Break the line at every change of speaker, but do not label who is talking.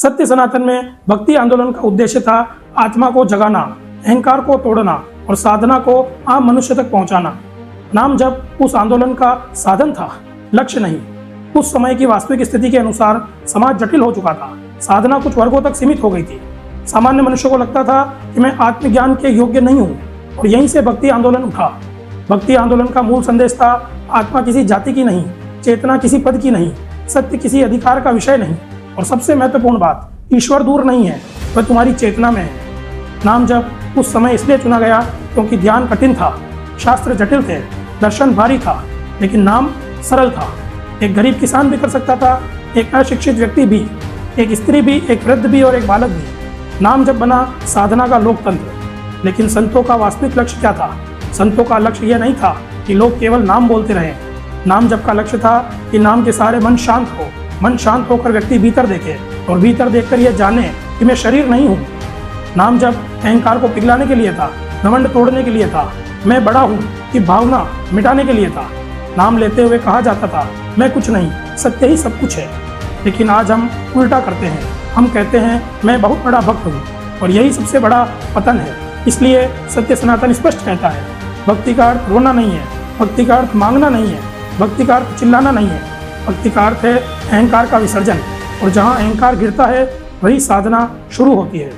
सत्य सनातन में भक्ति आंदोलन का उद्देश्य था आत्मा को जगाना, अहंकार को तोड़ना और साधना को आम मनुष्य तक पहुंचाना। नाम जप उस आंदोलन का साधन था, लक्ष्य नहीं। उस समय की वास्तविक स्थिति के अनुसार समाज जटिल हो चुका था, साधना कुछ वर्गों तक सीमित हो गई थी। सामान्य मनुष्य को लगता था कि मैं आत्मज्ञान के योग्य नहीं हूँ, और यहीं से भक्ति आंदोलन उठा। भक्ति आंदोलन का मूल संदेश था आत्मा किसी जाति की नहीं, चेतना किसी पद की नहीं, सत्य किसी अधिकार का विषय नहीं, और सबसे महत्वपूर्ण बात, ईश्वर दूर नहीं है, वह तुम्हारी चेतना में है। नाम जप उस समय इसलिए चुना गया क्योंकि ध्यान कठिन था, शास्त्र जटिल थे, दर्शन भारी था, लेकिन नाम सरल था। एक गरीब किसान भी कर सकता था, एक अशिक्षित व्यक्ति भी, एक स्त्री भी, एक वृद्ध भी और एक बालक भी। नाम जप बना साधना का लोकतंत्र। लेकिन संतों का वास्तविक लक्ष्य क्या था? संतों का लक्ष्य यह नहीं था कि लोग केवल नाम बोलते रहें। नाम जप का लक्ष्य था कि नाम के सहारे मन शांत हो। मन शांत होकर व्यक्ति भीतर देखे और भीतर देखकर यह जाने कि मैं शरीर नहीं हूँ। नाम जप अहंकार को पिघलाने के लिए था, घमंड तोड़ने के लिए था, मैं बड़ा हूँ की भावना मिटाने के लिए था। नाम लेते हुए कहा जाता था मैं कुछ नहीं, सत्य ही सब कुछ है। लेकिन आज हम उल्टा करते हैं, हम कहते हैं मैं बहुत बड़ा भक्त हूँ, और यही सबसे बड़ा पतन है। इसलिए सत्य सनातन स्पष्ट कहता है, भक्ति का अर्थ रोना नहीं है, भक्ति का अर्थ मांगना नहीं है, भक्ति का अर्थ चिल्लाना नहीं है, भक्ति का अर्थ है अहंकार का विसर्जन। और जहाँ अहंकार गिरता है वही साधना शुरू होती है।